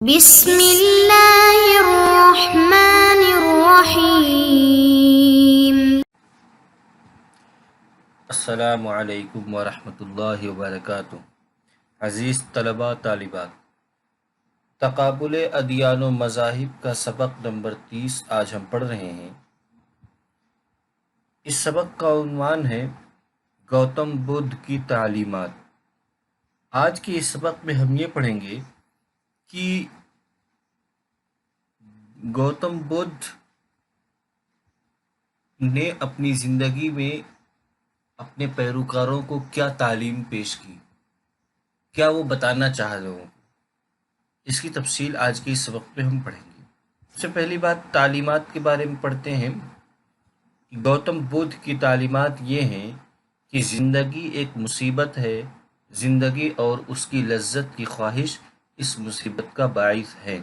بسم اللہ الرحمن الرحیم۔ السلام علیکم ورحمۃ اللہ وبرکاتہ۔ عزیز طلباء طالبات، تقابل ادیان و مذاہب کا سبق نمبر 30 آج ہم پڑھ رہے ہیں۔ اس سبق کا عنوان ہے گوتم بدھ کی تعلیمات۔ آج کے اس سبق میں ہم یہ پڑھیں گے کہ گوتم بدھ نے اپنی زندگی میں اپنے پیروکاروں کو کیا تعلیم پیش کی، کیا وہ بتانا چاہ لوگوں کو، اس کی تفصیل آج کے اس سبق میں ہم پڑھیں گے۔ سب سے پہلی بات تعلیمات کے بارے میں پڑھتے ہیں۔ گوتم بدھ کی تعلیمات یہ ہیں کہ زندگی ایک مصیبت ہے، زندگی اور اس کی لذت کی خواہش اس مصیبت کا باعث ہے۔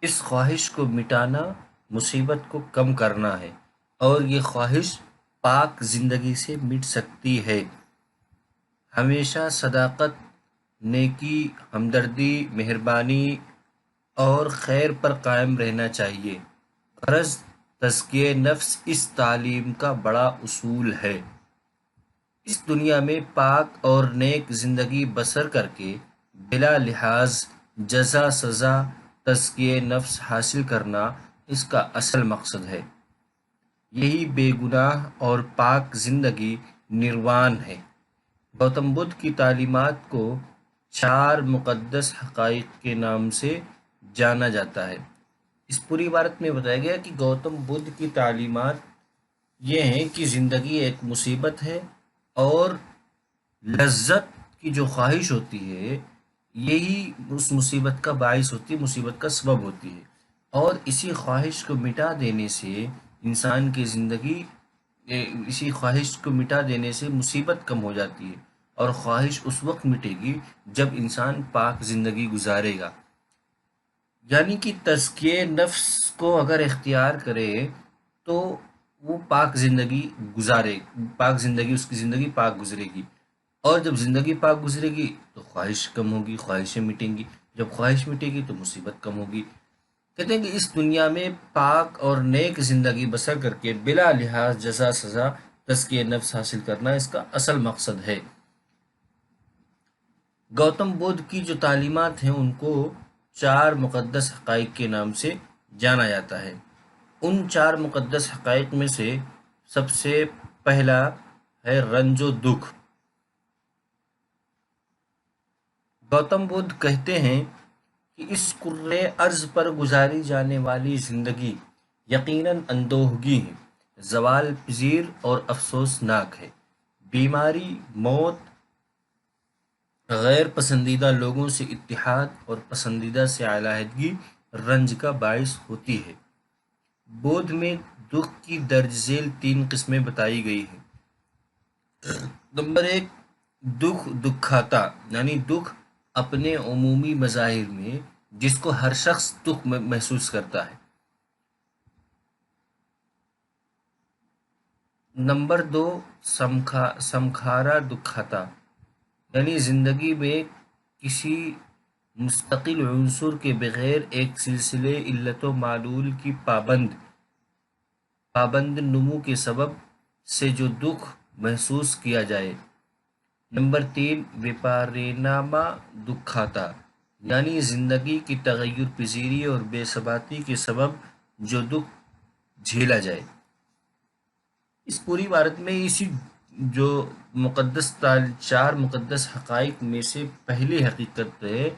اس خواہش کو مٹانا مصیبت کو کم کرنا ہے، اور یہ خواہش پاک زندگی سے مٹ سکتی ہے۔ ہمیشہ صداقت، نیکی، ہمدردی، مہربانی اور خیر پر قائم رہنا چاہیے۔ غرض تزکیہ نفس اس تعلیم کا بڑا اصول ہے۔ اس دنیا میں پاک اور نیک زندگی بسر کر کے بلا لحاظ جزا سزا تزکیہ نفس حاصل کرنا اس کا اصل مقصد ہے۔ یہی بے گناہ اور پاک زندگی نروان ہے۔ گوتم بدھ کی تعلیمات کو 4 مقدس حقائق کے نام سے جانا جاتا ہے۔ اس پوری عبارت میں بتایا گیا کہ گوتم بدھ کی تعلیمات یہ ہیں کہ زندگی ایک مصیبت ہے، اور لذت کی جو خواہش ہوتی ہے یہی اس مصیبت کا باعث ہوتی ہے، مصیبت کا سبب ہوتی ہے، اور اسی خواہش کو مٹا دینے سے انسان کی زندگی اسی خواہش کو مٹا دینے سے مصیبت کم ہو جاتی ہے، اور خواہش اس وقت مٹے گی جب انسان پاک زندگی گزارے گا۔ یعنی کہ تزکیہ نفس کو اگر اختیار کرے تو وہ پاک زندگی اس کی زندگی پاک گزرے گی، اور جب زندگی پاک گزرے گی تو خواہش کم ہوگی، خواہشیں مٹیں گی، جب خواہش مٹے گی تو مصیبت کم ہوگی۔ کہتے ہیں کہ اس دنیا میں پاک اور نیک زندگی بسر کر کے بلا لحاظ جزا سزا تزکیہ نفس حاصل کرنا اس کا اصل مقصد ہے۔ گوتم بدھ کی جو تعلیمات ہیں ان کو 4 مقدس حقائق کے نام سے جانا جاتا ہے۔ ان 4 مقدس حقائق میں سے سب سے پہلا ہے رنج و دکھ۔ گوتم بدھ کہتے ہیں کہ اس کرۂ ارض پر گزاری جانے والی زندگی یقیناً اندوہگی ہے، زوال پذیر اور افسوسناک ہے۔ بیماری، موت، غیر پسندیدہ لوگوں سے اتحاد اور پسندیدہ سے علیحدگی رنج کا باعث ہوتی ہے۔ بدھ میں دکھ کی درج ذیل 3 قسمیں بتائی گئی ہیں۔ نمبر 1، دکھ دکھاتا، یعنی دکھ اپنے عمومی مظاہر میں جس کو ہر شخص دکھ محسوس کرتا ہے۔ نمبر 2، سمکھارا دکھاتا، یعنی زندگی میں کسی مستقل عنصر کے بغیر ایک سلسلے علت و معلول کی پابند نمو کے سبب سے جو دکھ محسوس کیا جائے۔ نمبر 3، وپاریناما دکھاتا، یعنی زندگی کی تغیر پذیری اور بے ثباتی کے سبب جو دکھ جھیلا جائے۔ اس پوری عبارت میں اسی جو 4 مقدس حقائق میں سے پہلی حقیقت ہے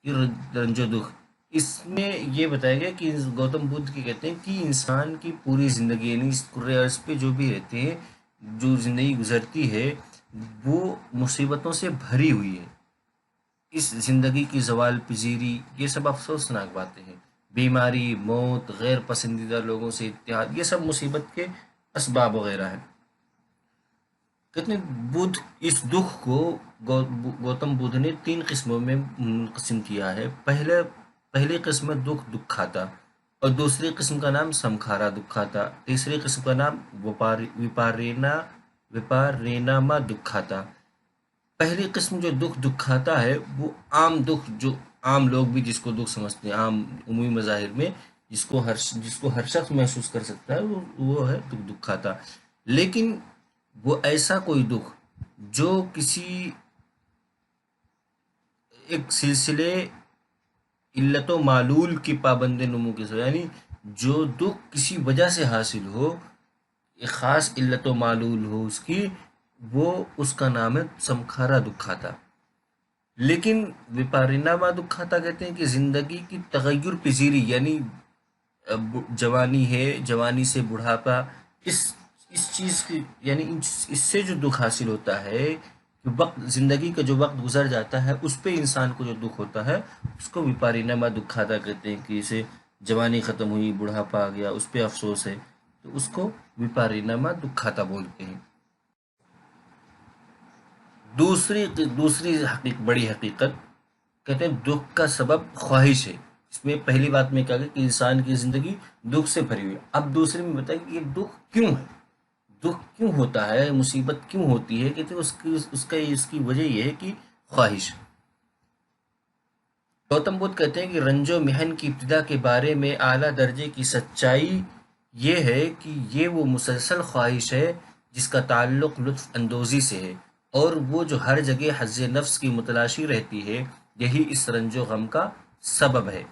کہ رنج و دکھ، اس میں یہ بتایا گیا کہ گوتم بدھ کی کہتے ہیں کہ انسان کی پوری زندگی، یعنی اس کرۂ ارض پہ جو بھی رہتے ہیں، جو زندگی گزرتی ہے وہ مصیبتوں سے بھری ہوئی ہے۔ اس زندگی کی زوال پذیری یہ سب افسوسناک باتیں ہیں۔ بیماری، موت، غیر پسندیدہ لوگوں سے اتحاد، یہ سب مصیبت کے اسباب وغیرہ ہیں۔ کہتے ہیں بدھ اس دکھ کو گوتم بدھ نے 3 قسموں میں منقسم کیا ہے۔ پہلی قسم ہے دکھ دکھاتا، اور دوسری قسم کا نام سمکھارا دکھاتا، تیسری قسم کا نام وپاریناما دکھاتا۔ پہلی قسم جو دکھ دکھاتا ہے وہ عام دکھ، جو عام لوگ بھی جس کو دکھ سمجھتے ہیں، عام عمومی مظاہر میں جس کو ہر شخص محسوس کر سکتا ہے، وہ ہے دکھ دکھاتا۔ لیکن وہ ایسا کوئی دکھ جو کسی ایک سلسلے علت و معلول کی پابند نمو کے ساتھ، یعنی جو دکھ کسی وجہ سے حاصل ہو، ایک خاص علت و معلول ہو اس کی، وہ اس کا نام ہے سمکھارا دکھاتا۔ لیکن وپاریناما دکھاتا کہتے ہیں کہ زندگی کی تغیر پذیری، یعنی جوانی ہے، جوانی سے بڑھاپا، اس اس چیز کی، یعنی اس سے جو دکھ حاصل ہوتا ہے کہ وقت، زندگی کا جو وقت گزر جاتا ہے اس پہ انسان کو جو دکھ ہوتا ہے اس کو وپاریناما دکھاتا کہتے ہیں، کہ اسے جوانی ختم ہوئی، بڑھاپا آ گیا، اس پہ افسوس ہے، تو اس کو وپاریناما دکھاتا بولتے ہیں۔ دوسری بڑی حقیقت کہتے ہیں دکھ کا سبب خواہش ہے۔ اس میں پہلی بات میں کہا گیا کہ انسان کی زندگی دکھ سے بھری ہوئی ہے، اب دوسرے میں بتائیں کہ یہ دکھ کیوں ہے، دکھ کیوں ہوتا ہے، مصیبت کیوں ہوتی ہے، کہتے ہیں اس کی وجہ یہ ہے کہ خواہش۔ گوتم بدھ کہتے ہیں کہ رنج و محن کی ابتدا کے بارے میں اعلیٰ درجے کی سچائی یہ ہے کہ یہ وہ مسلسل خواہش ہے جس کا تعلق لطف اندوزی سے ہے، اور وہ جو ہر جگہ حظ نفس کی متلاشی رہتی ہے، یہی اس رنج و غم کا سبب ہے۔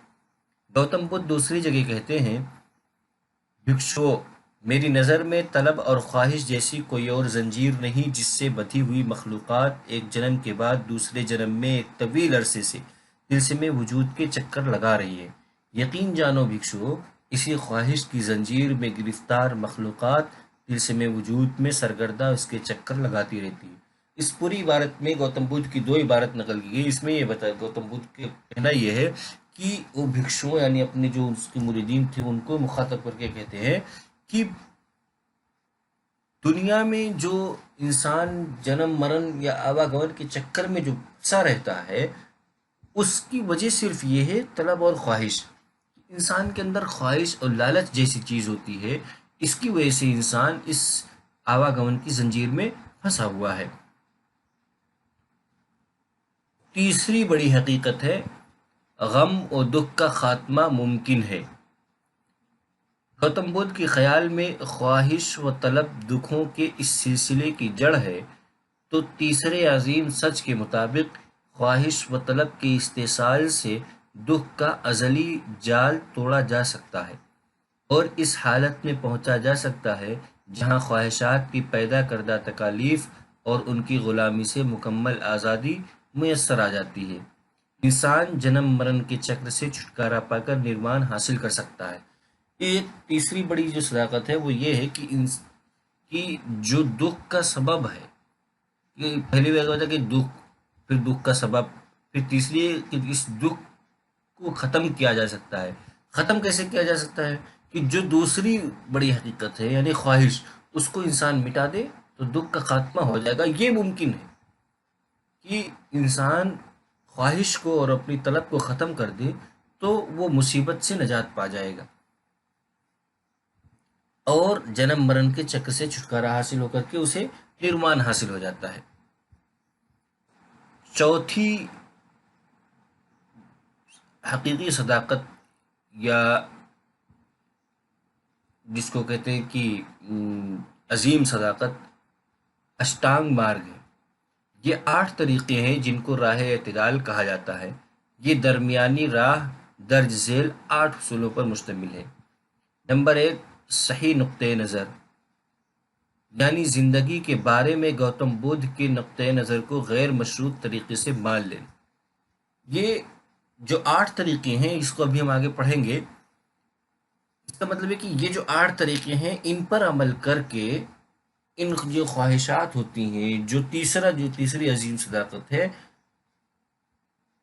گوتم بدھ دوسری جگہ کہتے ہیں، بھکشو، میری نظر میں طلب اور خواہش جیسی کوئی اور زنجیر نہیں جس سے بندھی ہوئی مخلوقات ایک جنم کے بعد دوسرے جنم میں ایک طویل عرصے سے طلسم وجود کے چکر لگا رہی ہے۔ یقین جانو بھکشو، اسی خواہش کی زنجیر میں گرفتار مخلوقات طلسم وجود میں سرگردہ اس کے چکر لگاتی رہتی ہے۔ اس پوری عبارت میں گوتم بدھ کی دو عبارت نقل کی گئی، اس میں یہ بتایا، گوتم بدھ کا کہنا یہ ہے کہ وہ بھکشو یعنی اپنے جو اس کے مریدین تھے ان کو مخاطب کر کے کہتے ہیں کہ دنیا میں جو انسان جنم مرن یا آواگمن کے چکر میں جو پھنسا رہتا ہے، اس کی وجہ صرف یہ ہے طلب اور خواہش۔ انسان کے اندر خواہش اور لالچ جیسی چیز ہوتی ہے، اس کی وجہ سے انسان اس آواگمن کی زنجیر میں پھنسا ہوا ہے۔ تیسری بڑی حقیقت ہے غم و دکھ کا خاتمہ ممکن ہے۔ گوتم بدھ کے خیال میں خواہش و طلب دکھوں کے اس سلسلے کی جڑ ہے، تو تیسرے عظیم سچ کے مطابق خواہش و طلب کے استحصال سے دکھ کا ازلی جال توڑا جا سکتا ہے، اور اس حالت میں پہنچا جا سکتا ہے جہاں خواہشات کی پیدا کردہ تکالیف اور ان کی غلامی سے مکمل آزادی میسر آ جاتی ہے۔ انسان جنم مرن کے چکر سے چھٹکارا پا کر نرمان حاصل کر سکتا ہے۔ ایک تیسری بڑی جو صداقت ہے وہ یہ ہے کہ جو دکھ کا سبب ہے، یہ پہلی بات ہوتا ہے کہ دکھ، پھر دکھ کا سبب، پھر تیسری کہ اس دکھ کو ختم کیا جا سکتا ہے۔ ختم کیسے کیا جا سکتا ہے؟ کہ جو دوسری بڑی حقیقت ہے یعنی خواہش، اس کو انسان مٹا دے تو دکھ کا خاتمہ ہو جائے گا۔ یہ ممکن ہے کہ انسان خواہش کو اور اپنی طلب کو ختم کر دے تو وہ مصیبت سے نجات پا جائے گا اور جنم مرن کے چکر سے چھٹکارا حاصل ہو کر کے اسے نرمان حاصل ہو جاتا ہے۔ چوتھی حقیقی صداقت، یا جس کو کہتے ہیں کہ عظیم صداقت، اشٹانگ مارگ ہے۔ یہ 8 طریقے ہیں جن کو راہ اعتدال کہا جاتا ہے۔ یہ درمیانی راہ درج ذیل 8 اصولوں پر مشتمل ہے۔ نمبر 1، صحیح نقطۂ نظر، یعنی زندگی کے بارے میں گوتم بدھ کے نقطۂ نظر کو غیر مشروط طریقے سے مان لینا۔ یہ جو 8 طریقے ہیں اس کو ابھی ہم آگے پڑھیں گے۔ اس کا مطلب ہے کہ یہ جو 8 طریقے ہیں ان پر عمل کر کے ان جو خواہشات ہوتی ہیں، جو تیسری عظیم صداقت ہے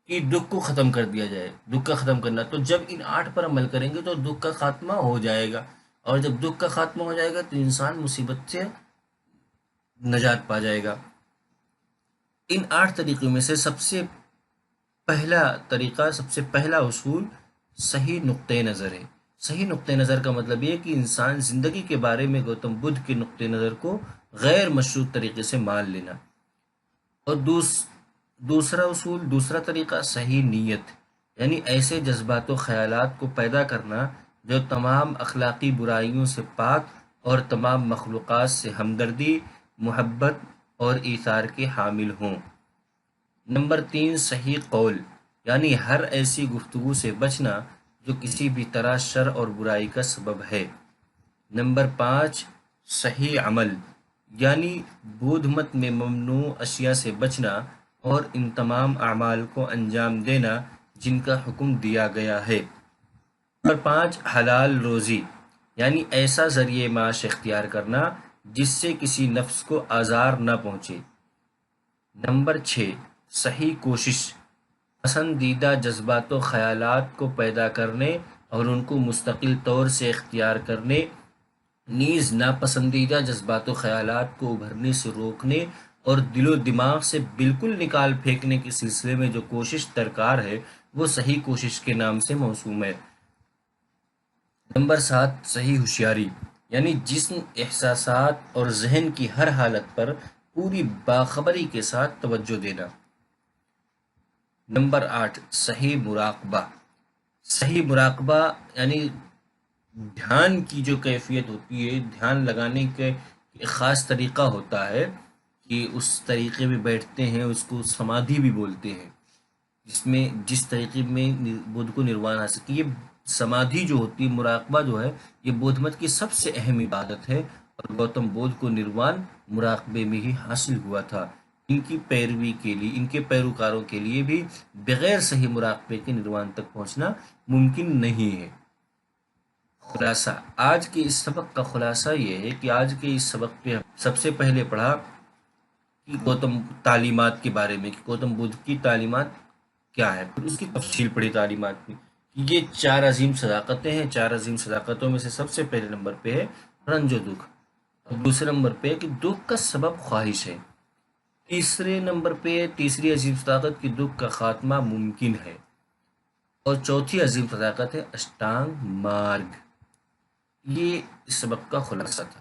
کہ دکھ کو ختم کر دیا جائے، دکھ کا ختم کرنا، تو جب ان 8 پر عمل کریں گے تو دکھ کا خاتمہ ہو جائے گا، اور جب دکھ کا خاتمہ ہو جائے گا تو انسان مصیبت سے نجات پا جائے گا۔ ان 8 طریقوں میں سے سب سے پہلا طریقہ، سب سے پہلا اصول صحیح نقطۂ نظر ہے۔ صحیح نقطۂ نظر کا مطلب یہ ہے کہ انسان زندگی کے بارے میں گوتم بدھ کے نقطۂ نظر کو غیر مشروط طریقے سے مان لینا، اور دوسرا طریقہ صحیح نیت، یعنی ایسے جذبات و خیالات کو پیدا کرنا جو تمام اخلاقی برائیوں سے پاک اور تمام مخلوقات سے ہمدردی، محبت اور ایثار کے حامل ہوں۔ نمبر 3، صحیح قول، یعنی ہر ایسی گفتگو سے بچنا جو کسی بھی طرح شر اور برائی کا سبب ہے۔ نمبر 5، صحیح عمل، یعنی بدھ مت میں ممنوع اشیاء سے بچنا اور ان تمام اعمال کو انجام دینا جن کا حکم دیا گیا ہے۔ نمبر 5، حلال روزی، یعنی ایسا ذریعہ معاش اختیار کرنا جس سے کسی نفس کو آزار نہ پہنچے۔ نمبر 6، صحیح کوشش، پسندیدہ جذبات و خیالات کو پیدا کرنے اور ان کو مستقل طور سے اختیار کرنے، نیز ناپسندیدہ جذبات و خیالات کو ابھرنے سے روکنے اور دل و دماغ سے بالکل نکال پھینکنے کے سلسلے میں جو کوشش درکار ہے وہ صحیح کوشش کے نام سے موسوم ہے۔ نمبر 7، صحیح ہوشیاری، یعنی جسم، احساسات اور ذہن کی ہر حالت پر پوری باخبری کے ساتھ توجہ دینا۔ نمبر 8، صحیح مراقبہ، صحیح مراقبہ یعنی دھیان کی جو کیفیت ہوتی ہے، دھیان لگانے کے ایک خاص طریقہ ہوتا ہے کہ اس طریقے میں بیٹھتے ہیں، اس کو سمادھی بھی بولتے ہیں، جس طریقے میں بدھ کو نروان حاصل کی۔ یہ سمادھی جو ہوتی ہے، مراقبہ جو ہے، یہ بدھ مت کی سب سے اہم عبادت ہے اور گوتم بدھ کو نروان مراقبے میں ہی حاصل ہوا تھا۔ ان کی پیروی کے لیے، ان کے پیروکاروں کے لیے بھی بغیر صحیح مراقبے کے نروان تک پہنچنا ممکن نہیں ہے۔ خلاصہ، آج کے اس سبق کا خلاصہ یہ ہے کہ آج کے اس سبق پہ ہم سب سے پہلے پڑھا کہ گوتم تعلیمات کے بارے میں، کہ گوتم بدھ کی تعلیمات کیا ہے، پھر اس کی تفصیل پڑھی تعلیمات میں کہ یہ 4 عظیم صداقتیں ہیں۔ 4 عظیم صداقتوں میں سے سب سے پہلے نمبر پہ ہے رنج و دکھ، اور دوسرے نمبر پہ ہے کہ دکھ کا سبب خواہش ہے، تیسرے نمبر پہ تیسری عظیم صداقت کی دکھ کا خاتمہ ممکن ہے، اور چوتھی عظیم صداقت ہے اشٹانگ مارگ۔ یہ اس سبق کا خلاصہ تھا۔